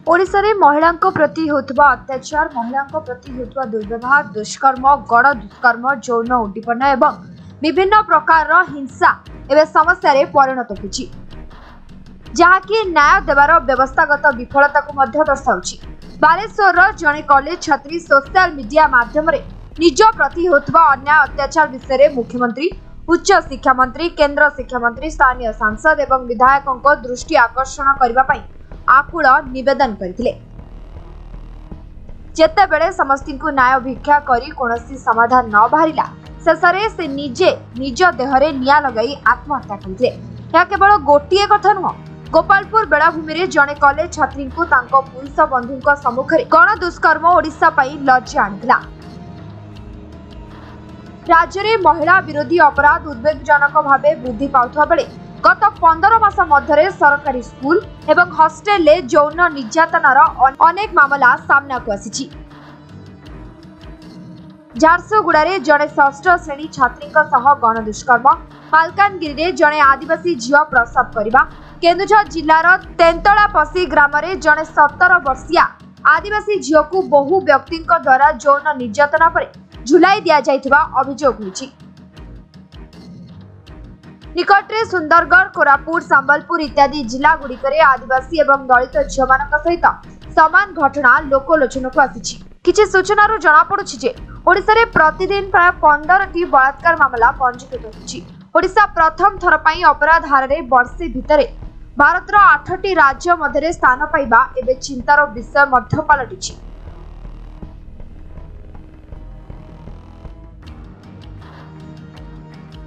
ओडिशा रे महिला प्रति होतबा अत्याचार, महिला प्रति होतबा दुर्व्यवहार, दुष्कर्म, गण दुष्कर्म, यौन उद्दीपन एवं विभिन्न प्रकार हिंसा एवं समस्या रे परिणत होछि, जहाँकि न्याय देवार व्यवस्थागत विफलता को मध्य दर्शाउछि। बालेश्वर जने कॉलेज छात्री सोशल मीडिया माध्यम रे निज प्रति होतबा अन्याय अत्याचार विषय रे मुख्यमंत्री, उच्च शिक्षा मंत्री, केंद्र शिक्षा मंत्री, स्थानीय सांसद एवं विधायकों दृष्टि आकर्षण करबा पई आकुल निवेदन करथिले। जेते बेले समस्ती को न्याय भिक्षा करी कोनोसी समाधान न बाहरिला, शेषरे से निजे निज देहरे निया लगाई आत्महत्या करथिले। या केवल गोटिए कथा नुह, गोपालपुर बेलाभूमि रे जने कॉलेज छात्री को तांको पुरुष बंधुक सम्मुखरे गण दुष्कर्म ओडिशा पई लज्जा आनिला। राज्य में महिला विरोधी अपराध उद्वेगजनक भावे वृद्धि पाउथवा बेले गत 15 मास मध्य सरकारी स्कूल एवं हॉस्टेल ले यौन निर्यातनार अनेक मामला सामना को आसी। झारसुगुड़ा जड़े षष्ठ श्रेणी छात्री गण दुष्कर्म, मालकानगिरी रे जड़े आदिवासी झील प्रसव करने, केन्दुझर जिलार तेंतलापसी ग्राम रे जड़े 17 वर्षीय आदिवासी झील को बहु व्यक्ति द्वारा यौन निर्यातना पर झुलाई दि जाइथिबा अभियोग होइछि। निकटरे सुंदरगढ़, कोरापुट, संबलपुर इत्यादि जिला गुड़िकरे आदिवासी एवं दलित झीलमानक सहित समान घटना लोकलोचन को आसी। किछि सूचनारू जना पड़ुछि जे ओडिशा रे प्रतिदिन प्राय 15टी बलात्कार मामला पंजीकृत होछि। ओडिशा प्रथम थर पई अपराध हार रे वर्षे भितरे भारतर 8टी राज्य मध्य स्थान पाइबा एबे चिंतार विषय मध्य पलटिछि।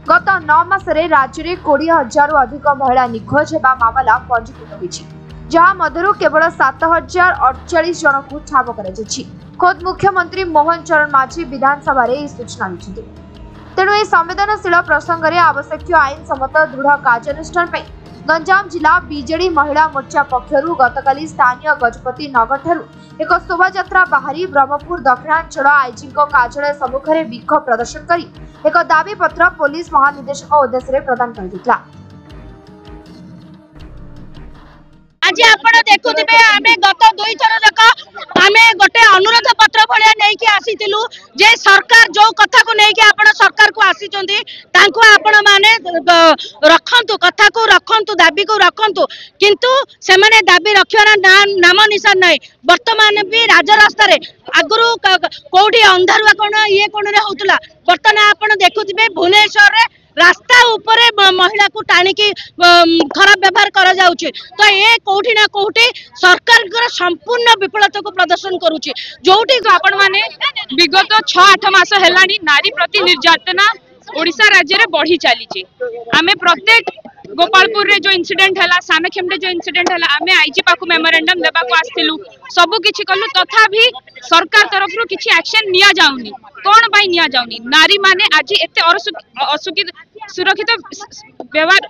गत 9 मासरे राज्य में 20,000 अधिक महिला निखोज होगा मामला पंजीकृत होइछि, जहां मध्यरु केवल 7,048 जन को ठाब कराଯାଇଛି। खुद मुख्यमंत्री मोहन चरण माझी विधानसभा रे सूचना दैछथि। तेणु ए संवेदनशील प्रसंग रे आवश्यक आईन सम्मत दृढ़ कार्यानुष्ठान पई गंजाम जिला बीजेडी महिला मोर्चा पक्षरु गतकाली स्थानीय गजपति नगर ठारू एक शोभायात्रा बाहरी ब्रह्मपुर दक्षिणांचल आईजी कार्यालय सम्मुखरे विक्षोभ प्रदर्शन करी एक दाबी पत्र पुलिस महानिदेशक उद्देश्य प्रदान कर। आज आपण देखुथिबे आमे गत 2 थर जक आमे गोटे अनुरोध पत्र भलिया नै कि आसीतिलु जे सरकार जो कथा को नै कि आपण सरकार को आसीचंदी तांको आपण माने रखंतु, कथा को रखंतु, दाबी को रखंतु, किंतु से माने दाबी रखियार नाम निशान नै। वर्तमान भी राज रास्ता रे आगरु कोठी अंधारुआ कोन ये कोन रे होतला, वर्तमान आपण देखुथिबे भुवनेश्वर रे रास्ता ऊपर महिला को टाणी की खराब व्यवहार करा जाउची। तो ये कोठी ना कोठी सरकार संपूर्ण विफलता को प्रदर्शन करूची। जोठी आपण माने विगत 6-8 मास हेलानी नारी प्रति निर्यातना ओडिशा राज्य रे बढ़ी चली। आमे प्रत्येक गोपालपुर रे जो इंसिडेंट हैला, सानखेमडे जो इंसिडेंट हैला, आमे आईजी पाकु मेमोरेंडम देबा को आस्थिलु, सब किछि कलु, तथा भी सरकार तरफ रु किछि एक्शन निया जाउनी। कोन बाई निया जाउनी? नारी माने आज एते असुरक्षित सुरक्षित व्यवहार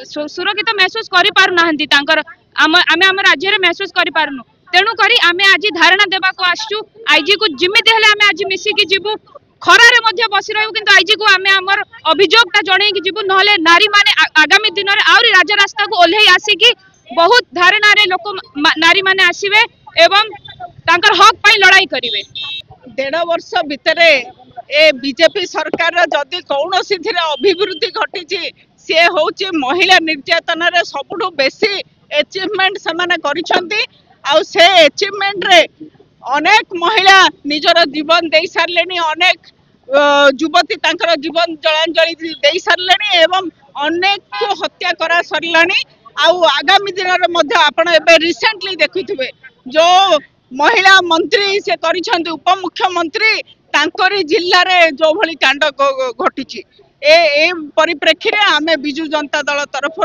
सुरक्षित महसूस करि पारु नाहंती, तांकर आमे हम राज्य रे महसूस करि पारनु। तेणु करी आमे आज धारणा देबा को आछू। आईजी को जिमिति हेले आमे आज मिसी की जिबु, खरारे मध्य बसी रहू, किंतु आईजी को आमे हमर अभियोगटा जणै कि जिबु, नहले नारी माने आगामी दिन रे आउरी राज रास्ता को ओल्हे आसी कि बहुत धारणा रे लोक नारी माने आसीबे एवं तांकर हक पई लड़ाई करिवे। 1.5 वर्ष भितरे ए बीजेपी सरकार जदि कौनसी अभिवृद्धि घटी सी हूँ महिला निर्यातन रे सबुठु बेसी एचिवमेंट से एचिवमेंट रे अनेक महिला निजर जीवन दे सारे, अनेक युवती तांकर जीवन जलांजलि दे सारे एवं अनेक को हत्या करा सरलानी। आगामी दिन में रिसेंटली देखुथिबे जो महिला मंत्री से करिसेंती, उप मुख्यमंत्री तांकरी जिल्ला रे जो भली कांड घटी ए परिप्रेक्षी रे आमे बिजु जनता दल तरफ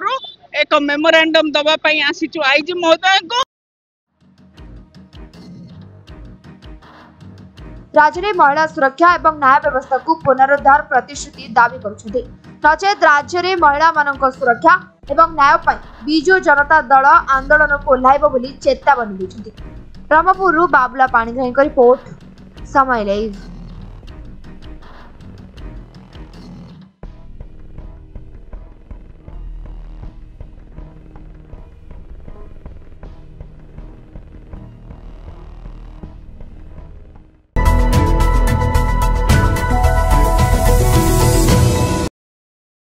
एक मेमोरेंडम दबा पई आसीचु आईजी महोदय को। राज्य में महिला सुरक्षा और न्याय व्यवस्था को पुनरुद्धार प्रतिश्रुति दावी करुछन्ति। नचेत राज्य में महिला मानक सुरक्षा एवं न्याय पर बिजु जनता दल आंदोलन को ओह्लाइब बोली चेतावनी दैछन्ति। ब्रह्मपुर बाबुला पाणिग्राही रिपोर्ट समय लाइव।